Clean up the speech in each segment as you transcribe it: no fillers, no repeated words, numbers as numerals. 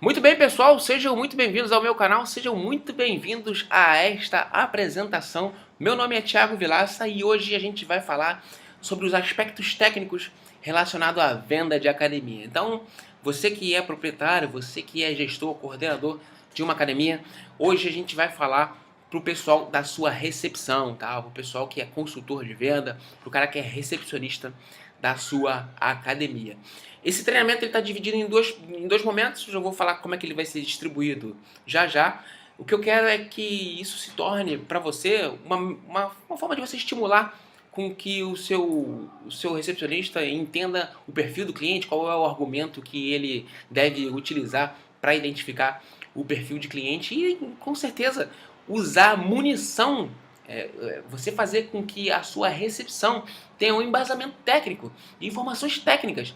Muito bem, pessoal, sejam muito bem-vindos ao meu canal, sejam muito bem-vindos a esta apresentação. Meu nome é Thiago Vilaça e hoje a gente vai falar sobre os aspectos técnicos relacionados à venda de academia. Então, você que é proprietário, você que é gestor, coordenador de uma academia, hoje a gente vai falar para o pessoal da sua recepção, tá? Para o pessoal que é consultor de venda, para o cara que é recepcionista da sua academia. Esse treinamento está dividido em dois momentos, eu vou falar como é que ele vai ser distribuído já já. O que eu quero é que isso se torne para você uma forma de você estimular com que o seu recepcionista entenda o perfil do cliente, qual é o argumento que ele deve utilizar para identificar o perfil de cliente e, com certeza, usar munição, você fazer com que a sua recepção tenha um embasamento técnico, informações técnicas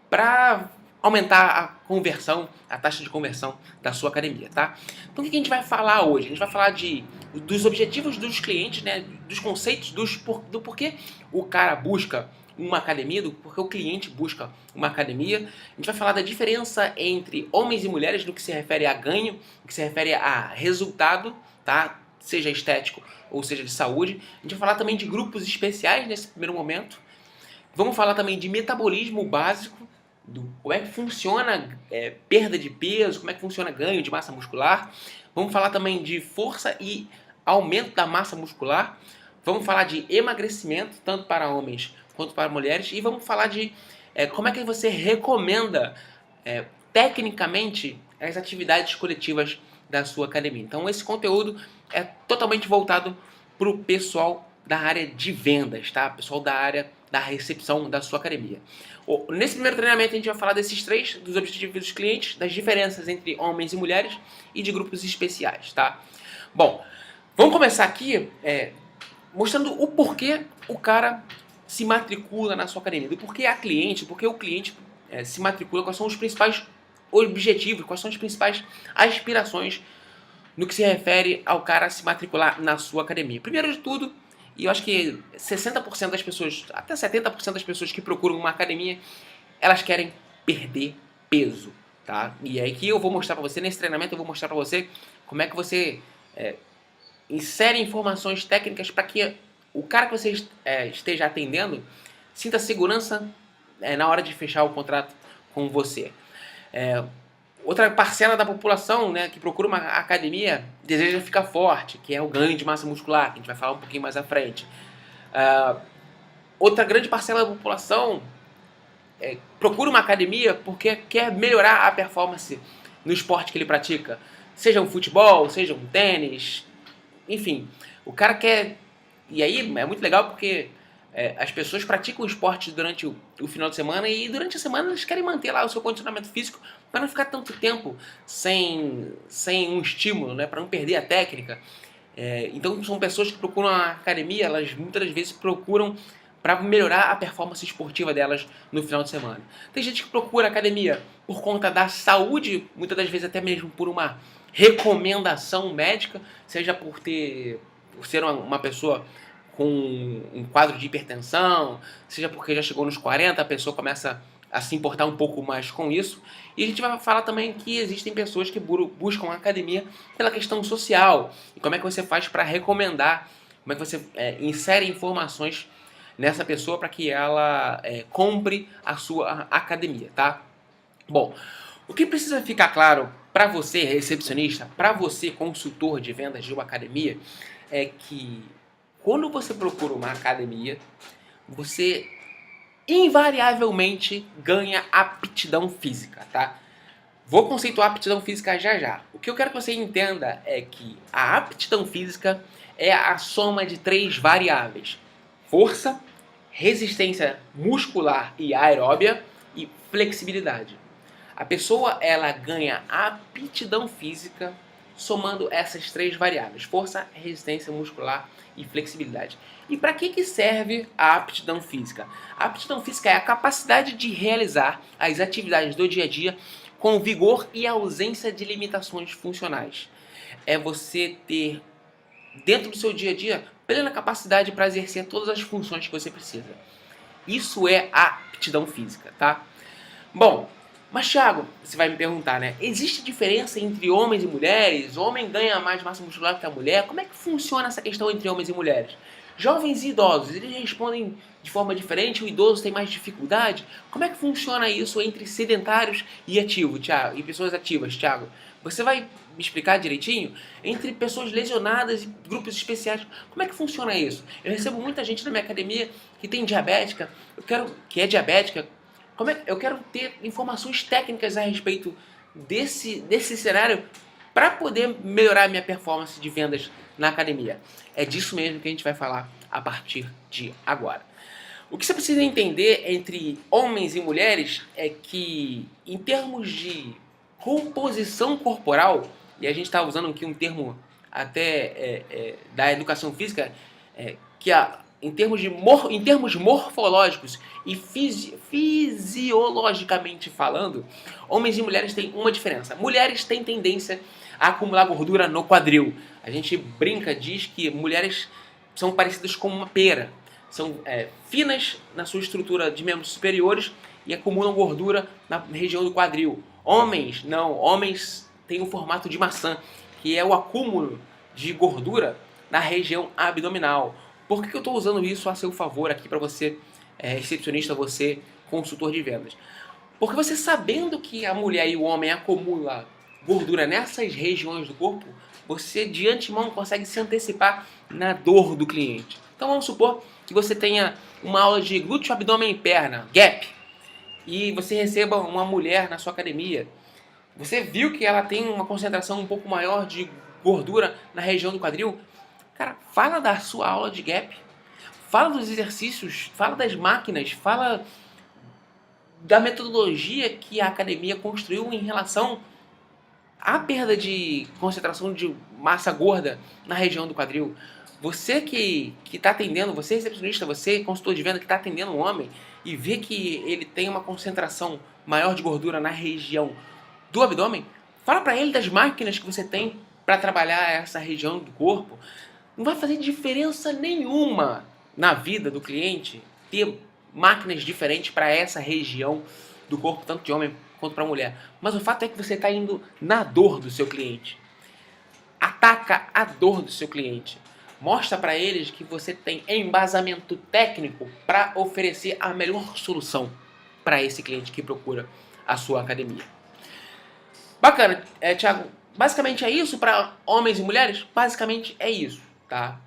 para aumentar a conversão, a taxa de conversão da sua academia, tá? Então o que a gente vai falar hoje? A gente vai falar dos objetivos dos clientes, né? Dos conceitos, do porquê o cara busca uma academia, do porquê o cliente busca uma academia. A gente vai falar da diferença entre homens e mulheres no que se refere a ganho, no que se refere a resultado, tá? Seja estético ou seja de saúde. A gente vai falar também de grupos especiais nesse primeiro momento. Vamos falar também de metabolismo básico, como é que funciona perda de peso, como é que funciona ganho de massa muscular. Vamos falar também de força e aumento da massa muscular. Vamos falar de emagrecimento, tanto para homens quanto para mulheres. E vamos falar de como é que você recomenda tecnicamente as atividades coletivas da sua academia. Então esse conteúdo é totalmente voltado para o pessoal da área de vendas, tá? Pessoal da área da recepção da sua academia. Nesse primeiro treinamento a gente vai falar desses três, dos objetivos dos clientes, das diferenças entre homens e mulheres e de grupos especiais, tá? Bom, vamos começar aqui mostrando o porquê o cara se matricula na sua academia, do porquê a cliente, porque o cliente se matricula, quais são os principais objetivos, quais são as principais aspirações no que se refere ao cara se matricular na sua academia. Primeiro de tudo, e eu acho que 60% das pessoas, até 70% das pessoas que procuram uma academia, elas querem perder peso, tá? E é que eu vou mostrar para você, nesse treinamento eu vou mostrar para você como é que você insere informações técnicas para que o cara que você esteja atendendo sinta segurança na hora de fechar o contrato com você. Outra parcela da população, né, que procura uma academia deseja ficar forte, que é o ganho de massa muscular, que a gente vai falar um pouquinho mais à frente. Outra grande parcela da população procura uma academia porque quer melhorar a performance no esporte que ele pratica. Seja um futebol, seja um tênis, enfim. O cara quer... E aí é muito legal porque as pessoas praticam o esporte durante o final de semana e durante a semana eles querem manter lá o seu condicionamento físico para não ficar tanto tempo sem um estímulo, né, para não perder a técnica. Então são pessoas que procuram a academia, elas muitas das vezes procuram para melhorar a performance esportiva delas no final de semana. Tem gente que procura a academia por conta da saúde, muitas das vezes até mesmo por uma recomendação médica, seja por ser uma pessoa com um quadro de hipertensão, seja porque já chegou nos 40, a pessoa começa a se importar um pouco mais com isso. E a gente vai falar também que existem pessoas que buscam a academia pela questão social. E como é que você faz para recomendar, como é que você insere informações nessa pessoa para que ela compre a sua academia, tá? Bom, o que precisa ficar claro para você, recepcionista, para você, consultor de vendas de uma academia, é que quando você procura uma academia, você invariavelmente ganha aptidão física, tá? Vou conceituar a aptidão física já já. O que eu quero que você entenda é que a aptidão física é a soma de três variáveis: força, resistência muscular e aeróbia e flexibilidade. A pessoa ela ganha aptidão física somando essas três variáveis: força, resistência muscular e flexibilidade. E para que serve a aptidão física? A aptidão física é a capacidade de realizar as atividades do dia a dia com vigor e ausência de limitações funcionais. É você ter, dentro do seu dia a dia, plena capacidade para exercer todas as funções que você precisa. Isso é a aptidão física, tá? Bom, Mas, Thiago, você vai me perguntar, né? Existe diferença entre homens e mulheres? O homem ganha mais massa muscular que a mulher? Como é que funciona essa questão entre homens e mulheres? Jovens e idosos, eles respondem de forma diferente? O idoso tem mais dificuldade? Como é que funciona isso entre sedentários e ativos, Thiago? E pessoas ativas, Thiago? Você vai me explicar direitinho? Entre pessoas lesionadas e grupos especiais, como é que funciona isso? Eu recebo muita gente na minha academia que tem diabética, que é diabética. Eu quero ter informações técnicas a respeito desse cenário para poder melhorar a minha performance de vendas na academia. É disso mesmo que a gente vai falar a partir de agora. O que você precisa entender entre homens e mulheres é que, em termos de composição corporal, e a gente está usando aqui um termo até da educação física, que em termos morfológicos e fisiologicamente falando, homens e mulheres têm uma diferença. Mulheres têm tendência a acumular gordura no quadril. A gente brinca, diz que mulheres são parecidas com uma pera. São finas na sua estrutura de membros superiores e acumulam gordura na região do quadril. Homens, não. Homens têm o formato de maçã, que é o acúmulo de gordura na região abdominal. Por que eu estou usando isso a seu favor aqui para você, recepcionista, você, consultor de vendas? Porque você sabendo que a mulher e o homem acumulam gordura nessas regiões do corpo, você de antemão consegue se antecipar na dor do cliente. Então vamos supor que você tenha uma aula de glúteo, abdômen e perna, gap, e você receba uma mulher na sua academia. Você viu que ela tem uma concentração um pouco maior de gordura na região do quadril? Cara, fala da sua aula de gap, fala dos exercícios, fala das máquinas, fala da metodologia que a academia construiu em relação à perda de concentração de massa gorda na região do quadril. Você que está atendendo, você recepcionista, você consultor de venda que está atendendo um homem e vê que ele tem uma concentração maior de gordura na região do abdômen, fala para ele das máquinas que você tem para trabalhar essa região do corpo. Não vai fazer diferença nenhuma na vida do cliente ter máquinas diferentes para essa região do corpo, tanto de homem quanto para mulher. Mas o fato é que você está indo na dor do seu cliente. Ataca a dor do seu cliente. Mostra para eles que você tem embasamento técnico para oferecer a melhor solução para esse cliente que procura a sua academia. Bacana, Thiago. Basicamente é isso para homens e mulheres? Basicamente é isso, tá?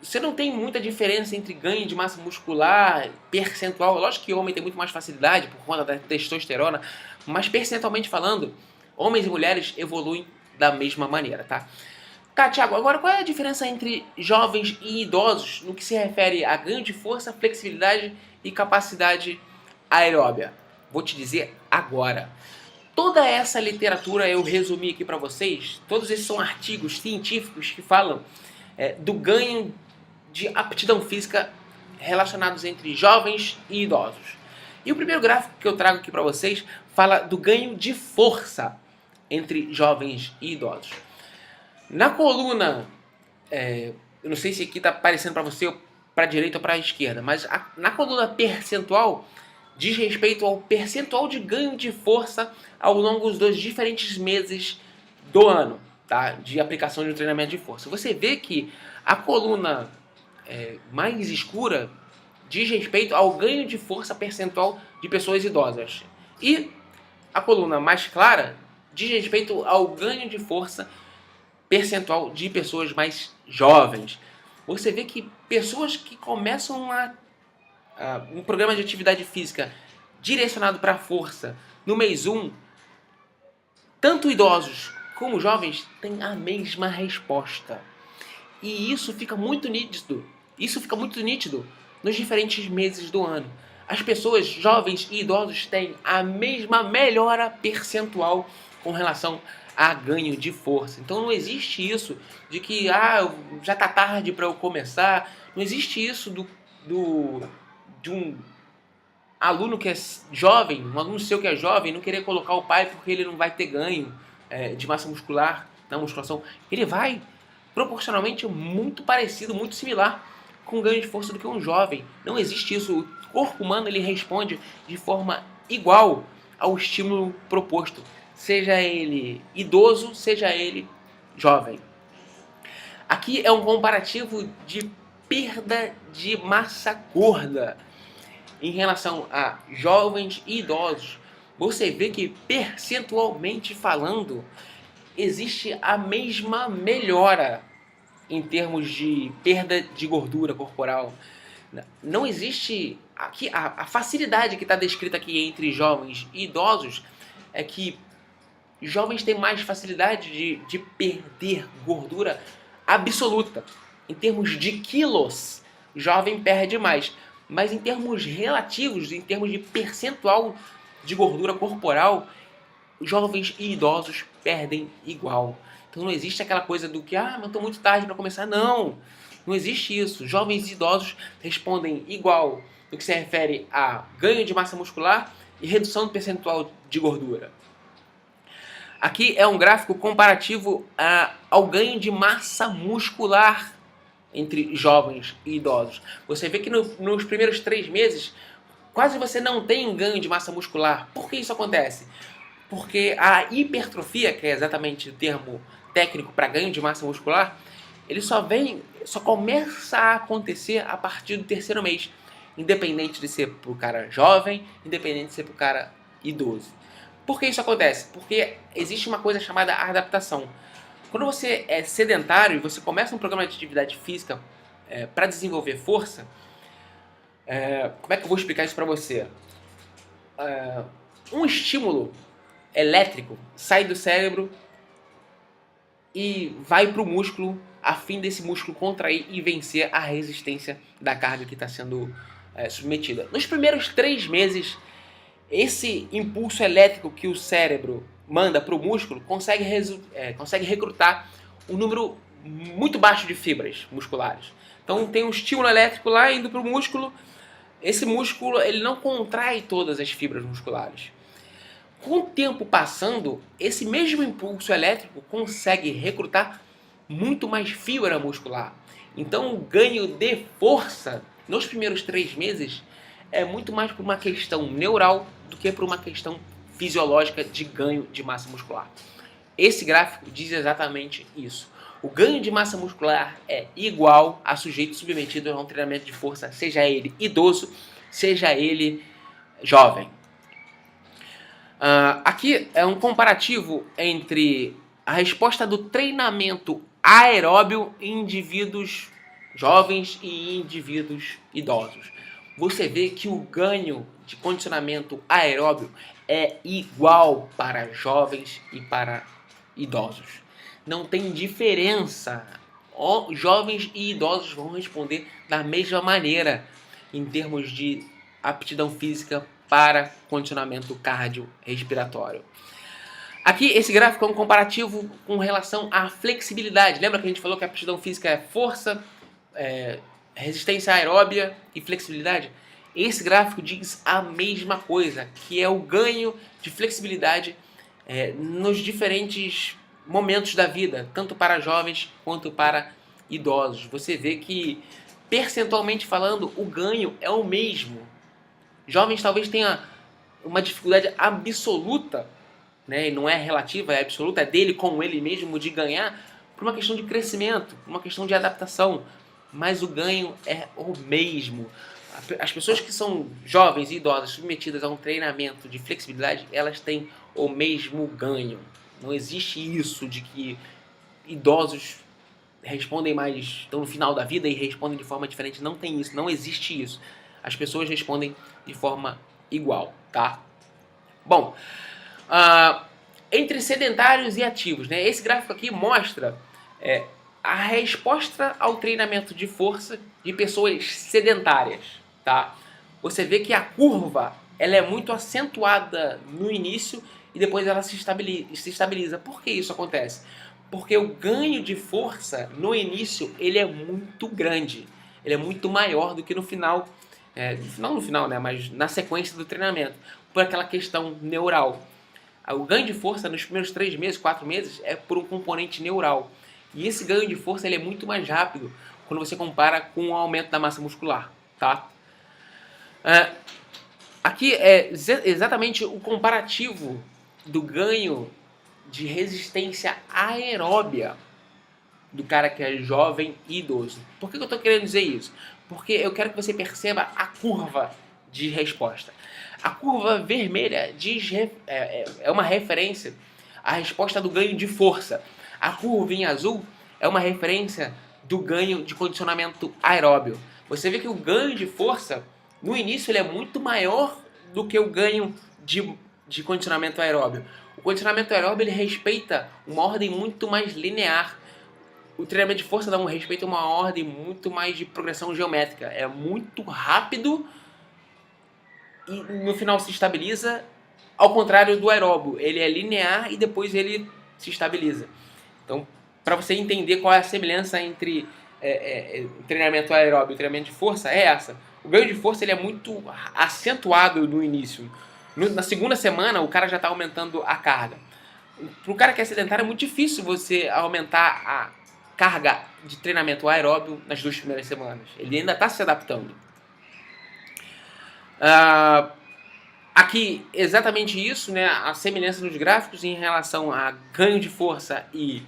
Você não tem muita diferença entre ganho de massa muscular, percentual. Lógico que homem tem muito mais facilidade por conta da testosterona, mas percentualmente falando, homens e mulheres evoluem da mesma maneira, tá? Tá, Thiago, agora qual é a diferença entre jovens e idosos no que se refere a ganho de força, flexibilidade e capacidade aeróbia? Vou te dizer agora. Toda essa literatura eu resumi aqui para vocês, todos esses são artigos científicos que falam do ganho de aptidão física relacionados entre jovens e idosos. E o primeiro gráfico que eu trago aqui para vocês fala do ganho de força entre jovens e idosos. Na coluna, eu não sei se aqui está aparecendo para você para a direita ou para a esquerda, mas na coluna percentual diz respeito ao percentual de ganho de força ao longo dos diferentes meses do ano, tá? De aplicação de um treinamento de força. Você vê que a coluna mais escura diz respeito ao ganho de força percentual de pessoas idosas. E a coluna mais clara diz respeito ao ganho de força percentual de pessoas mais jovens. Você vê que pessoas que começam um programa de atividade física direcionado para a força no mês 1, tanto idosos como jovens têm a mesma resposta. E isso fica muito nítido. Isso fica muito nítido nos diferentes meses do ano. As pessoas jovens e idosos têm a mesma melhora percentual com relação a ganho de força. Então não existe isso de que já está tarde para eu começar. Não existe isso de um aluno que é jovem, um aluno seu que é jovem, não querer colocar o pai porque ele não vai ter ganho de massa muscular na musculação. Ele vai proporcionalmente muito parecido, muito similar com ganho de força do que um jovem. Não existe isso. O corpo humano ele responde de forma igual ao estímulo proposto, seja ele idoso, seja ele jovem. Aqui é um comparativo de perda de massa gorda em relação a jovens e idosos. Você vê que, percentualmente falando, existe a mesma melhora em termos de perda de gordura corporal. Não existe aqui a facilidade que está descrita aqui entre jovens e idosos é que jovens têm mais facilidade de perder gordura absoluta. Em termos de quilos, jovem perde mais. Mas em termos relativos, em termos de percentual de gordura corporal, jovens e idosos perdem igual. Então não existe aquela coisa do que, mas estou muito tarde para começar. Não, não existe isso. Jovens e idosos respondem igual no que se refere a ganho de massa muscular e redução do percentual de gordura. Aqui é um gráfico comparativo ao ganho de massa muscular entre jovens e idosos. Você vê que nos primeiros 3 meses, quase você não tem ganho de massa muscular. Por que isso acontece? Porque a hipertrofia, que é exatamente o termo técnico para ganho de massa muscular, ele só começa a acontecer a partir do 3º mês, independente de ser para o cara jovem, independente de ser para o cara idoso. Por que isso acontece? Porque existe uma coisa chamada adaptação. Quando você é sedentário e você começa um programa de atividade física para desenvolver força, como é que eu vou explicar isso para você? Um estímulo elétrico sai do cérebro e vai para o músculo a fim desse músculo contrair e vencer a resistência da carga que está sendo submetida. Nos primeiros 3 meses, esse impulso elétrico que o cérebro manda para o músculo consegue recrutar um número muito baixo de fibras musculares. Então tem um estímulo elétrico lá indo para o músculo. Esse músculo ele não contrai todas as fibras musculares. Com o tempo passando, esse mesmo impulso elétrico consegue recrutar muito mais fibra muscular. Então o ganho de força nos primeiros 3 meses é muito mais por uma questão neural do que por uma questão fisiológica de ganho de massa muscular. Esse gráfico diz exatamente isso. O ganho de massa muscular é igual a sujeito submetido a um treinamento de força, seja ele idoso, seja ele jovem. Aqui é um comparativo entre a resposta do treinamento aeróbio em indivíduos jovens e indivíduos idosos. Você vê que o ganho de condicionamento aeróbio é igual para jovens e para idosos. Não tem diferença. Jovens e idosos vão responder da mesma maneira em termos de aptidão física para condicionamento cardiorrespiratório. Aqui esse gráfico é um comparativo com relação à flexibilidade. Lembra que a gente falou que a aptidão física é força, resistência aeróbia e flexibilidade? Esse gráfico diz a mesma coisa, que é o ganho de flexibilidade nos diferentes momentos da vida, tanto para jovens quanto para idosos. Você vê que, percentualmente falando, o ganho é o mesmo. Jovens talvez tenham uma dificuldade absoluta, né, e não é relativa, é absoluta, é dele com ele mesmo de ganhar, por uma questão de crescimento, por uma questão de adaptação, mas o ganho é o mesmo. As pessoas que são jovens e idosas submetidas a um treinamento de flexibilidade, elas têm o mesmo ganho. Não existe isso de que idosos respondem mais, estão no final da vida e respondem de forma diferente. Não tem isso, não existe isso. As pessoas respondem de forma igual, tá? Bom, entre sedentários e ativos, né? Esse gráfico aqui mostra a resposta ao treinamento de força de pessoas sedentárias, tá? Você vê que a curva ela é muito acentuada no início e depois ela se estabiliza. Por que isso acontece? Porque o ganho de força no início ele é muito grande, ele é muito maior do que no final, não no final, né, mas na sequência do treinamento, por aquela questão neural. O ganho de força nos primeiros 3 meses, 4 meses é por um componente neural. E esse ganho de força ele é muito mais rápido quando você compara com o aumento da massa muscular, tá? Aqui é exatamente o comparativo do ganho de resistência aeróbia do cara que é jovem e idoso. Por que eu estou querendo dizer isso? Porque eu quero que você perceba a curva de resposta. A curva vermelha é uma referência à resposta do ganho de força. A curva em azul é uma referência do ganho de condicionamento aeróbio. Você vê que o ganho de força, no início, ele é muito maior do que o ganho de condicionamento aeróbio. O condicionamento aeróbio ele respeita uma ordem muito mais linear. O treinamento de força dá um respeito a uma ordem muito mais de progressão geométrica. É muito rápido e no final se estabiliza, ao contrário do aeróbio. Ele é linear e depois ele se estabiliza. Então, para você entender qual é a semelhança entre treinamento aeróbio e treinamento de força, é essa. O ganho de força ele é muito acentuado no início. Na segunda semana, o cara já está aumentando a carga. Para o cara que é sedentário, é muito difícil você aumentar a carga de treinamento aeróbio nas 2 primeiras semanas. Ele ainda está se adaptando. Aqui, exatamente isso, né? A semelhança nos gráficos em relação a ganho de força e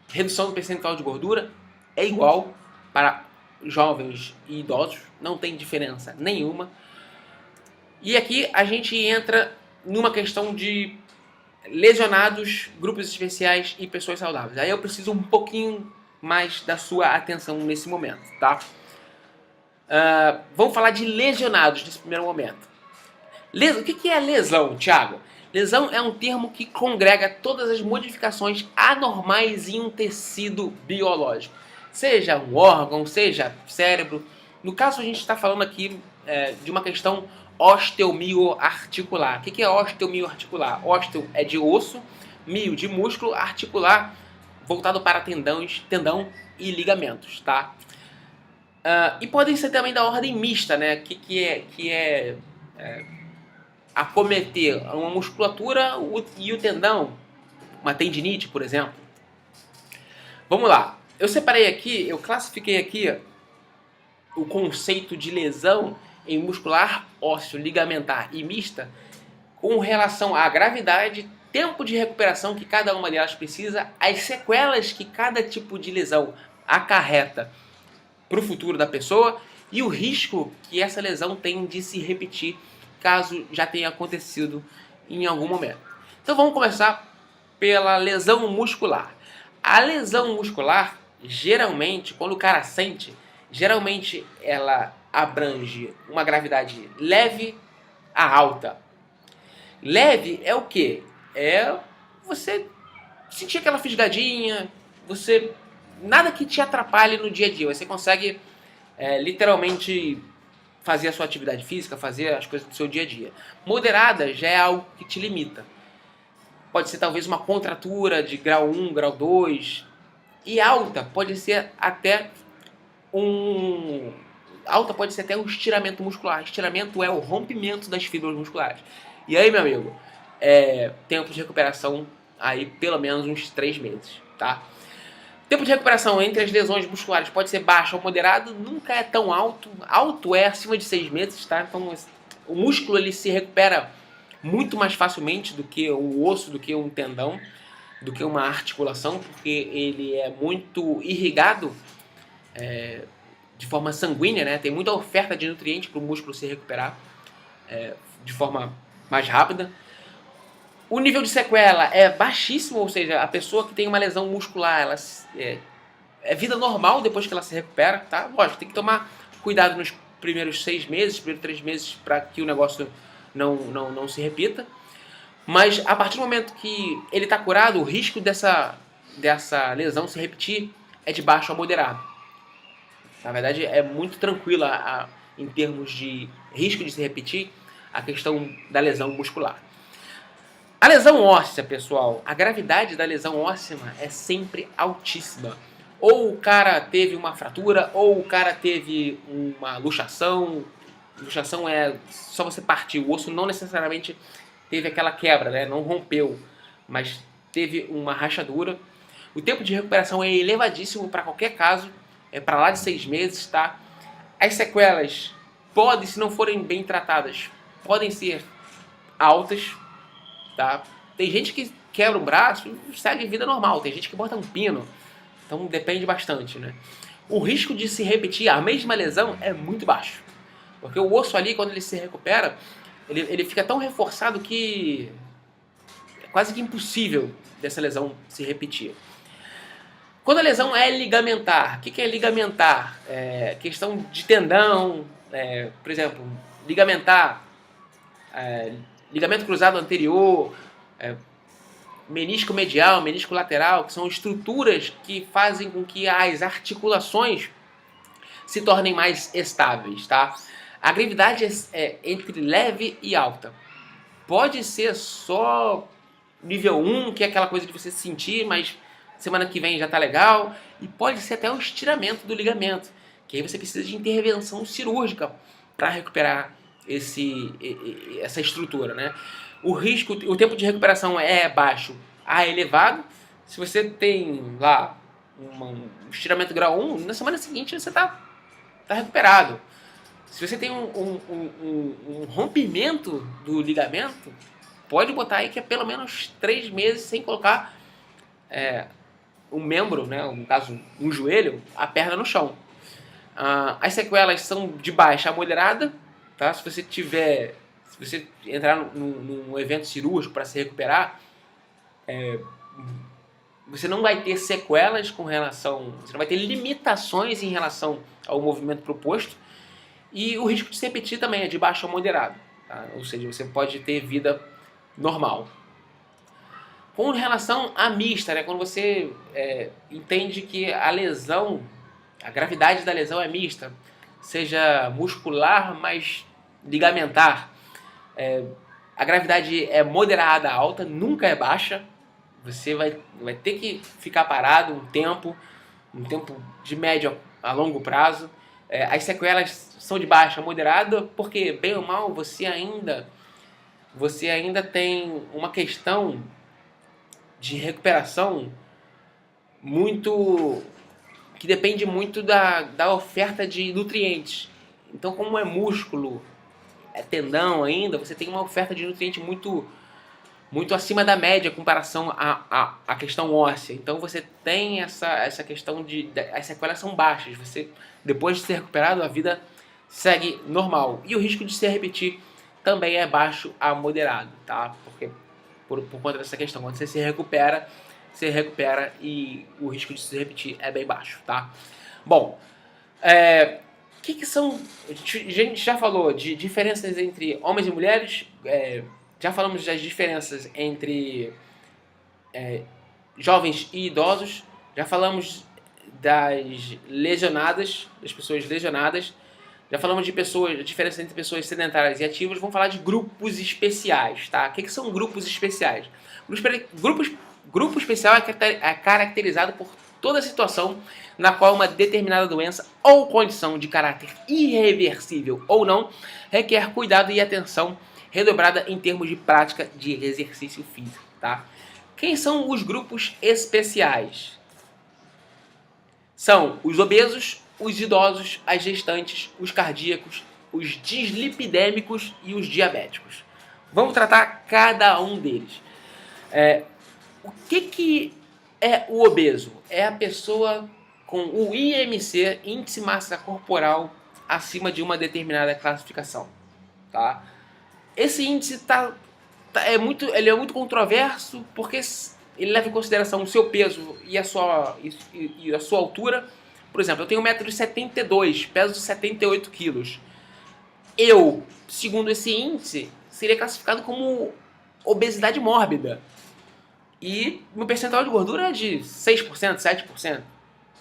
redução do percentual de gordura é igual para jovens e idosos, não tem diferença nenhuma. E aqui a gente entra numa questão de lesionados, grupos especiais e pessoas saudáveis. Aí eu preciso um pouquinho mais da sua atenção nesse momento, tá? Vamos falar de lesionados nesse primeiro momento. O que é lesão, Thiago? Lesão é um termo que congrega todas as modificações anormais em um tecido biológico. Seja um órgão, seja cérebro. No caso, a gente está falando aqui de uma questão osteomioarticular. O que é osteomioarticular? Osteo é de osso, mio de músculo, articular voltado para tendão e ligamentos, tá? E podem ser também da ordem mista, né? Que é acometer uma musculatura e o tendão, uma tendinite, por exemplo. Vamos lá. Eu separei aqui, eu classifiquei aqui o conceito de lesão em muscular, ósseo, ligamentar e mista com relação à gravidade, tempo de recuperação que cada uma delas precisa, as sequelas que cada tipo de lesão acarreta para o futuro da pessoa e o risco que essa lesão tem de se repetir caso já tenha acontecido em algum momento. Então vamos começar pela lesão muscular. A lesão muscular, geralmente, quando o cara sente, geralmente ela abrange uma gravidade leve a alta. Leve é o quê? É você sentir aquela fisgadinha, nada que te atrapalhe no dia a dia. Você consegue literalmente fazer a sua atividade física, fazer as coisas do seu dia a dia. Moderada já é algo que te limita. Pode ser talvez uma contratura de grau 1, grau 2. E alta pode ser até um estiramento muscular. Estiramento é o rompimento das fibras musculares. E aí, meu amigo, tempo de recuperação aí pelo menos uns 3 meses, tá? Tempo de recuperação entre as lesões musculares pode ser baixo ou moderado, nunca é tão alto. Alto é acima de 6 meses, tá? Então o músculo ele se recupera muito mais facilmente do que o osso, do que um tendão, do que uma articulação, porque ele é muito irrigado de forma sanguínea, né? Tem muita oferta de nutrientes para o músculo se recuperar de forma mais rápida. O nível de sequela é baixíssimo, ou seja, a pessoa que tem uma lesão muscular, ela é vida normal depois que ela se recupera, tá? Lógico, tem que tomar cuidado nos primeiros 6 meses, primeiros 3 meses, para que o negócio não se repita. Mas a partir do momento que ele está curado, o risco dessa lesão se repetir é de baixo a moderado. Na verdade, é muito tranquila em termos de risco de se repetir a questão da lesão muscular. A lesão óssea, pessoal, a gravidade da lesão óssea é sempre altíssima. Ou o cara teve uma fratura, ou o cara teve uma luxação. Luxação é só você partir. O osso não necessariamente teve aquela quebra, né? Não rompeu, mas teve uma rachadura. O tempo de recuperação é elevadíssimo para qualquer caso, é para lá de 6 meses, tá? As sequelas podem, se não forem bem tratadas, podem ser altas, tá? Tem gente que quebra o braço e segue vida normal, tem gente que bota um pino, então depende bastante, né? O risco de se repetir a mesma lesão é muito baixo, porque o osso ali, quando ele se recupera, ele fica tão reforçado que é quase que impossível dessa lesão se repetir. Quando a lesão é ligamentar, o que é ligamentar? É questão de tendão, por exemplo, ligamentar, ligamento cruzado anterior, menisco medial, menisco lateral, que são estruturas que fazem com que as articulações se tornem mais estáveis, tá? A gravidade é entre leve e alta. Pode ser só nível 1, que é aquela coisa de você sentir, mas semana que vem já tá legal. E pode ser até um estiramento do ligamento, que aí você precisa de intervenção cirúrgica para recuperar essa estrutura, né? O tempo de recuperação é baixo a elevado. Se você tem lá um estiramento grau 1, na semana seguinte você tá recuperado. Se você tem um rompimento do ligamento, pode botar aí que é pelo menos 3 meses sem colocar um membro, né, no caso um joelho, a perna no chão. As sequelas são de baixa a moderada, tá? Se você entrar num evento cirúrgico para se recuperar, você não vai ter sequelas com relação, você não vai ter limitações em relação ao movimento proposto, e o risco de se repetir também é de baixo a moderado, tá? Ou seja, você pode ter vida normal. Com relação à mista, né, quando você entende que a lesão, a gravidade da lesão é mista, seja muscular, mas ligamentar, a gravidade é moderada a alta, nunca é baixa. Você vai ter que ficar parado um tempo de médio a longo prazo. As sequelas são de baixa a moderada, porque bem ou mal você ainda tem uma questão de recuperação que depende muito da oferta de nutrientes. Então, como é músculo, é tendão ainda, você tem uma oferta de nutrientes muito acima da média em comparação à questão óssea. Então você tem essa questão as sequelas são baixas. Você, depois de ser recuperado, a vida segue normal. E o risco de se repetir também é baixo a moderado, tá? Porque por conta dessa questão, quando você se recupera e o risco de se repetir é bem baixo, tá? Bom, que são... A gente já falou de diferenças entre homens e mulheres, já falamos das diferenças entre jovens e idosos, já falamos das pessoas lesionadas, já falamos de diferença entre pessoas sedentárias e ativas. Vamos falar de grupos especiais, tá? O que são grupos especiais? Grupo especial é caracterizado por toda situação na qual uma determinada doença ou condição de caráter irreversível ou não requer cuidado e atenção redobrada em termos de prática de exercício físico, tá? Quem são os grupos especiais? São os obesos, os idosos, as gestantes, os cardíacos, os dislipidêmicos e os diabéticos. Vamos tratar cada um deles. O que é o obeso? É a pessoa com o IMC, índice massa corporal, acima de uma determinada classificação, tá? Esse índice ele é muito controverso porque ele leva em consideração o seu peso e a sua altura. Por exemplo, eu tenho 1,72 m, peso 78 kg. Eu, segundo esse índice, seria classificado como obesidade mórbida. E meu percentual de gordura é de 6%, 7%.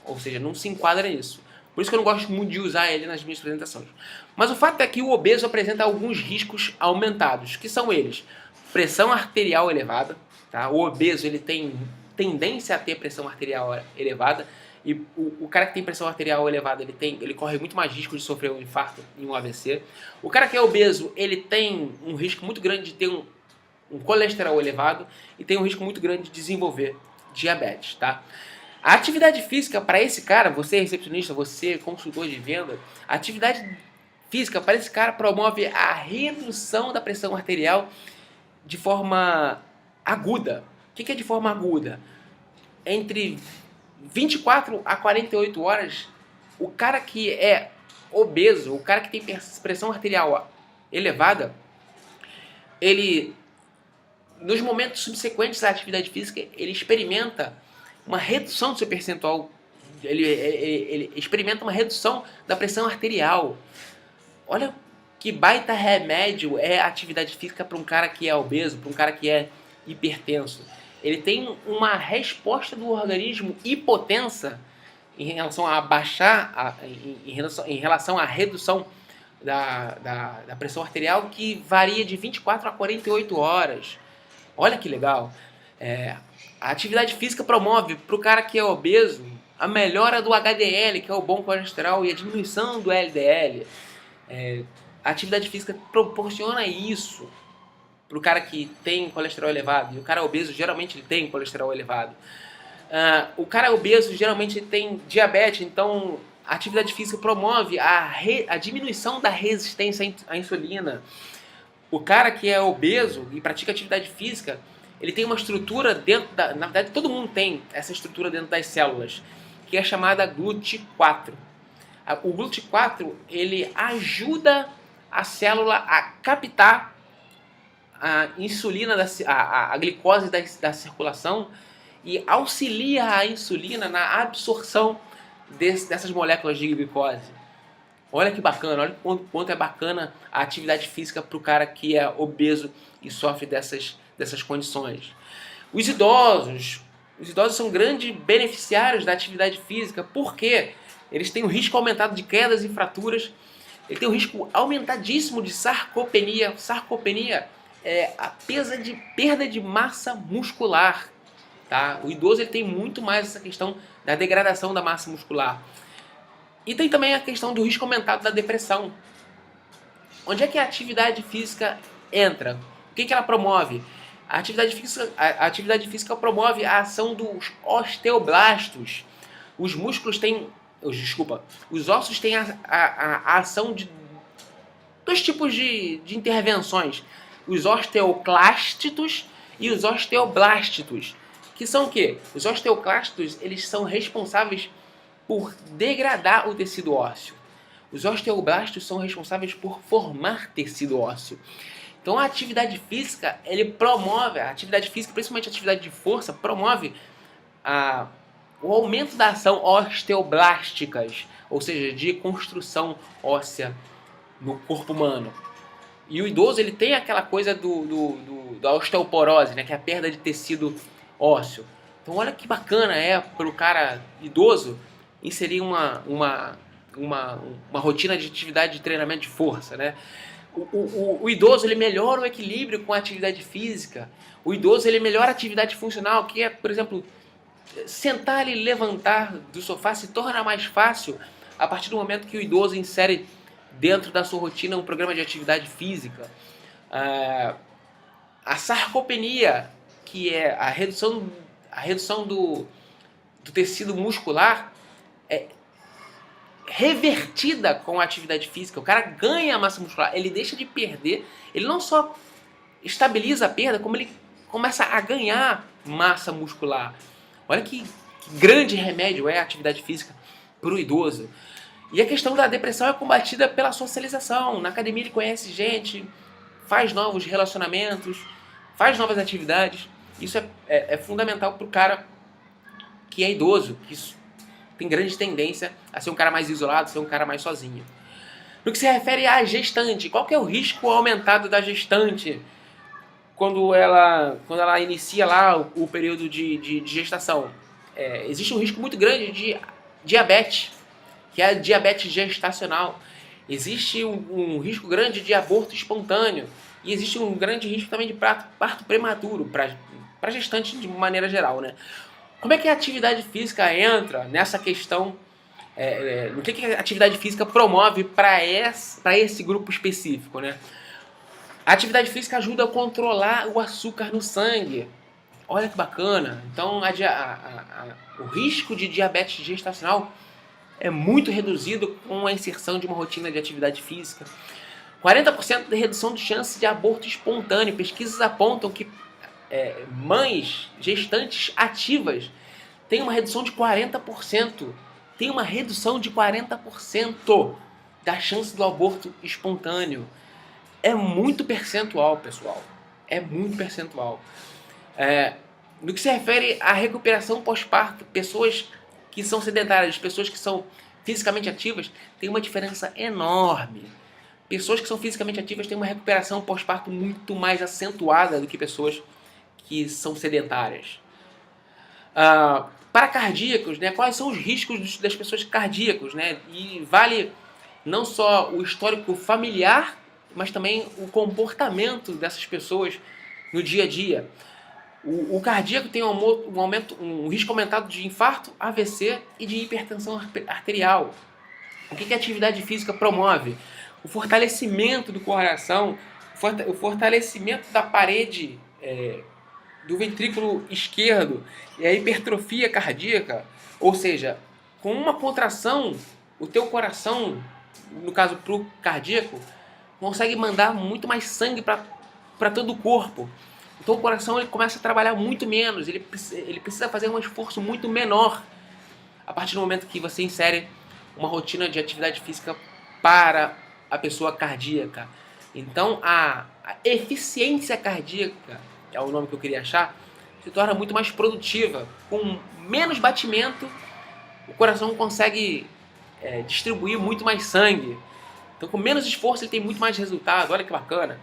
Ou seja, não se enquadra nisso. Por isso que eu não gosto muito de usar ele nas minhas apresentações. Mas o fato é que o obeso apresenta alguns riscos aumentados, que são eles: pressão arterial elevada, tá? O obeso ele tem tendência a ter pressão arterial elevada, e o cara que tem pressão arterial elevada, ele corre muito mais risco de sofrer um infarto e um AVC. O cara que é obeso, ele tem um risco muito grande de ter um colesterol elevado e tem um risco muito grande de desenvolver diabetes, tá? A atividade física para esse cara, você recepcionista, você consultor de venda, a atividade física para esse cara promove a redução da pressão arterial de forma aguda. O que é de forma aguda? Entre 24 a 48 horas, o cara que é obeso, o cara que tem pressão arterial elevada, ele, nos momentos subsequentes à atividade física, ele experimenta uma redução do seu percentual, ele experimenta uma redução da pressão arterial. Olha que baita remédio é a atividade física para um cara que é obeso, para um cara que é hipertenso. Ele tem uma resposta do organismo hipotensa em relação a baixar, em relação à redução da pressão arterial, que varia de 24 a 48 horas. Olha que legal. A atividade física promove para o cara que é obeso a melhora do HDL, que é o bom colesterol, e a diminuição do LDL. A atividade física proporciona isso para o cara que tem colesterol elevado. E o cara obeso geralmente ele tem colesterol elevado. O cara obeso geralmente ele tem diabetes, então a atividade física promove a diminuição da resistência à insulina. O cara que é obeso e pratica atividade física, ele tem uma estrutura dentro da... Na verdade, todo mundo tem essa estrutura dentro das células, que é chamada GLUT4. O GLUT4, ele ajuda a célula a captar a insulina, a glicose da circulação, e auxilia a insulina na absorção dessas moléculas de glicose. Olha que bacana, olha o quanto é bacana a atividade física para o cara que é obeso e sofre dessas condições. Os idosos são grandes beneficiários da atividade física, porque eles têm um risco aumentado de quedas e fraturas, ele tem um risco aumentadíssimo de sarcopenia. Sarcopenia é a perda de massa muscular. Tá? O idoso ele tem muito mais essa questão da degradação da massa muscular. E tem também a questão do risco aumentado da depressão. Onde é que a atividade física entra? O que ela promove? A atividade física promove a ação dos osteoblastos. Os ossos têm a ação de dois tipos de intervenções. Os osteoclástitos e os osteoblástitos. Que são o quê? Os osteoclastos, eles são responsáveis por degradar o tecido ósseo. Os osteoblastos são responsáveis por formar tecido ósseo. Então a atividade física, principalmente a atividade de força, promove o aumento da ação osteoblásticas, ou seja, de construção óssea no corpo humano. E o idoso ele tem aquela coisa da osteoporose, né, que é a perda de tecido ósseo. Então olha que bacana para o cara idoso inserir uma rotina de atividade de treinamento de força, né? O idoso ele melhora o equilíbrio com a atividade física. O idoso ele melhora a atividade funcional, que é, por exemplo, sentar e levantar do sofá se torna mais fácil a partir do momento que o idoso insere dentro da sua rotina um programa de atividade física. A sarcopenia, que é a redução do tecido muscular, é revertida com a atividade física. O cara ganha massa muscular, ele deixa de perder, ele não só estabiliza a perda, como ele começa a ganhar massa muscular. Olha que grande remédio é a atividade física para o idoso. E a questão da depressão é combatida pela socialização. Na academia ele conhece gente, faz novos relacionamentos, faz novas atividades. Isso é fundamental para o cara que é idoso, que tem grande tendência a ser um cara mais isolado, ser um cara mais sozinho. No que se refere à gestante, qual que é o risco aumentado da gestante quando ela inicia lá o período de gestação? Existe um risco muito grande de diabetes, que é a diabetes gestacional. Existe um risco grande de aborto espontâneo. E existe um grande risco também de parto prematuro para gestante de maneira geral, né? Como é que a atividade física entra nessa questão? O que a atividade física promove para esse grupo específico, né? A atividade física ajuda a controlar o açúcar no sangue. Olha que bacana. Então, o risco de diabetes gestacional é muito reduzido com a inserção de uma rotina de atividade física. 40% de redução de chance de aborto espontâneo. Pesquisas apontam que mães gestantes ativas têm uma redução de 40%. Tem uma redução de 40% da chance do aborto espontâneo. É muito percentual, pessoal. É muito percentual. No que se refere à recuperação pós-parto, pessoas que são sedentárias, pessoas que são fisicamente ativas, tem uma diferença enorme. Pessoas que são fisicamente ativas têm uma recuperação pós-parto muito mais acentuada do que pessoas que são sedentárias. Para cardíacos, né, quais são os riscos das pessoas cardíacas? Né? E vale não só o histórico familiar, mas também o comportamento dessas pessoas no dia a dia. O cardíaco tem um risco aumentado de infarto, AVC e de hipertensão arterial. O que a atividade física promove? O fortalecimento do coração, o fortalecimento da parede do ventrículo esquerdo e a hipertrofia cardíaca. Ou seja, com uma contração, o teu coração, no caso para o cardíaco, consegue mandar muito mais sangue para todo o corpo. Então o coração ele começa a trabalhar muito menos, ele precisa fazer um esforço muito menor a partir do momento que você insere uma rotina de atividade física para a pessoa cardíaca. Então a eficiência cardíaca, é o nome que eu queria achar, se torna muito mais produtiva. Com menos batimento, o coração consegue distribuir muito mais sangue. Então com menos esforço ele tem muito mais resultado, olha que bacana.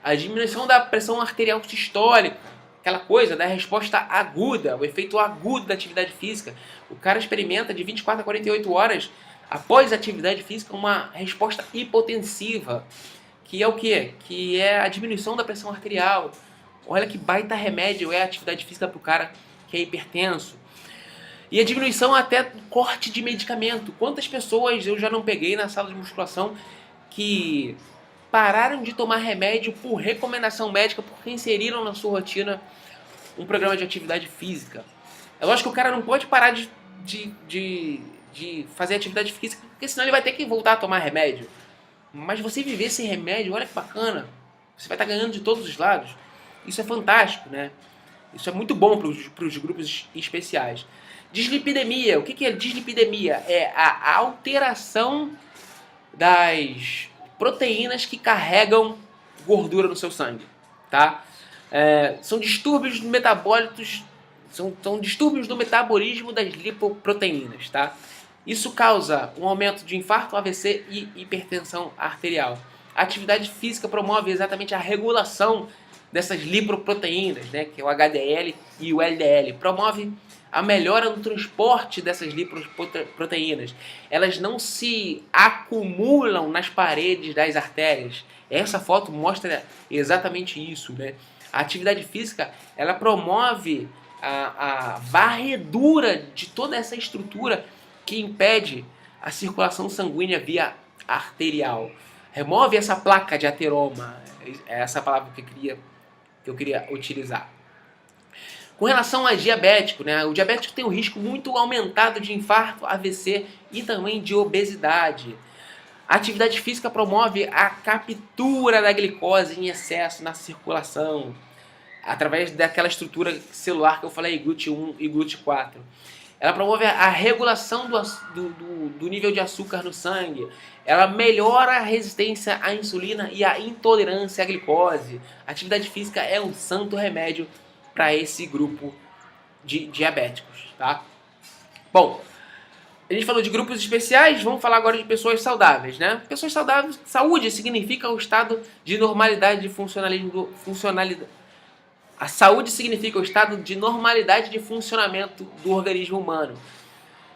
A diminuição da pressão arterial sistólica, aquela coisa da resposta aguda, o efeito agudo da atividade física. O cara experimenta de 24 a 48 horas após a atividade física uma resposta hipotensiva, que é o quê? Que é a diminuição da pressão arterial. Olha que baita remédio é a atividade física para o cara que é hipertenso. E a diminuição até do corte de medicamento. Quantas pessoas eu já não peguei na sala de musculação que pararam de tomar remédio por recomendação médica, porque inseriram na sua rotina um programa de atividade física. É lógico que o cara não pode parar de fazer atividade física, porque senão ele vai ter que voltar a tomar remédio. Mas você viver sem remédio, olha que bacana. Você vai estar ganhando de todos os lados. Isso é fantástico, né? Isso é muito bom para os grupos especiais. Dislipidemia. O que é dislipidemia? É a alteração das proteínas que carregam gordura no seu sangue, tá? São distúrbios metabólicos, são distúrbios do metabolismo das lipoproteínas, tá? Isso causa um aumento de infarto, AVC e hipertensão arterial. A atividade física promove exatamente a regulação dessas lipoproteínas, né, que é o HDL e o LDL. Promove a melhora no transporte dessas lipoproteínas. Elas não se acumulam nas paredes das artérias. Essa foto mostra exatamente isso, né? A atividade física, ela promove a varredura de toda essa estrutura que impede a circulação sanguínea via arterial. Remove essa placa de ateroma, é essa palavra que eu queria utilizar. Com relação a diabético, né? O diabético tem um risco muito aumentado de infarto, AVC e também de obesidade. A atividade física promove a captura da glicose em excesso na circulação, através daquela estrutura celular que eu falei, GLUT1 e GLUT4. Ela promove a regulação do nível de açúcar no sangue. Ela melhora a resistência à insulina e a intolerância à glicose. A atividade física é um santo remédio para esse grupo de diabéticos, tá? Bom, a gente falou de grupos especiais, vamos falar agora de pessoas saudáveis, né? Pessoas saudáveis, saúde significa o estado de normalidade de funcionalidade. A saúde significa o estado de normalidade de funcionamento do organismo humano.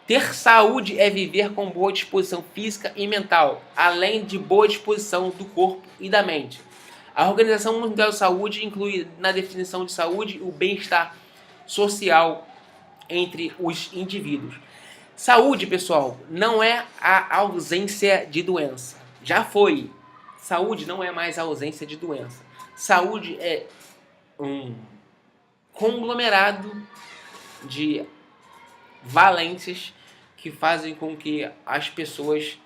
Ter saúde é viver com boa disposição física e mental, além de boa disposição do corpo e da mente. A Organização Mundial de Saúde inclui na definição de saúde o bem-estar social entre os indivíduos. Saúde, pessoal, não é a ausência de doença. Já foi. Saúde não é mais a ausência de doença. Saúde é um conglomerado de valências que fazem com que as pessoas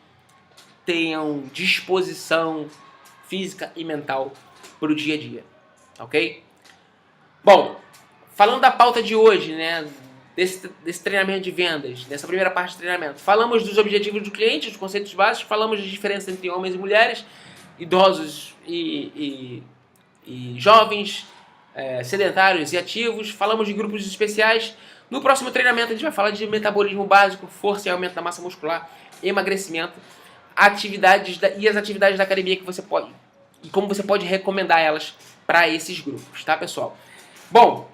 tenham disposição física e mental para o dia a dia, ok? Bom, falando da pauta de hoje, né, desse treinamento de vendas, dessa primeira parte do treinamento, falamos dos objetivos do cliente, dos conceitos básicos, falamos das diferenças entre homens e mulheres, idosos e jovens, sedentários e ativos, falamos de grupos especiais. No próximo treinamento a gente vai falar de metabolismo básico, força e aumento da massa muscular, emagrecimento, e as atividades da academia que você pode, e como você pode recomendar elas para esses grupos, tá, pessoal? Bom,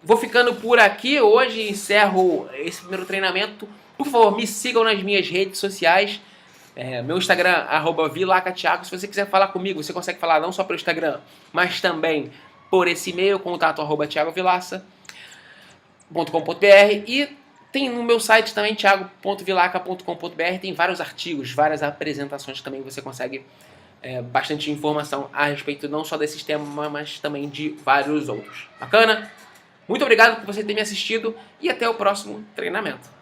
vou ficando por aqui. Hoje encerro esse primeiro treinamento. Por favor, me sigam nas minhas redes sociais. Meu Instagram, @vilacatiago. Se você quiser falar comigo, você consegue falar não só pelo Instagram, mas também por esse e-mail, contato @thiagovilaça.com.br. E tem no meu site também, thiago.vilaca.com.br. Tem vários artigos, várias apresentações que também você consegue bastante informação a respeito não só desse tema, mas também de vários outros. Bacana? Muito obrigado por você ter me assistido e até o próximo treinamento.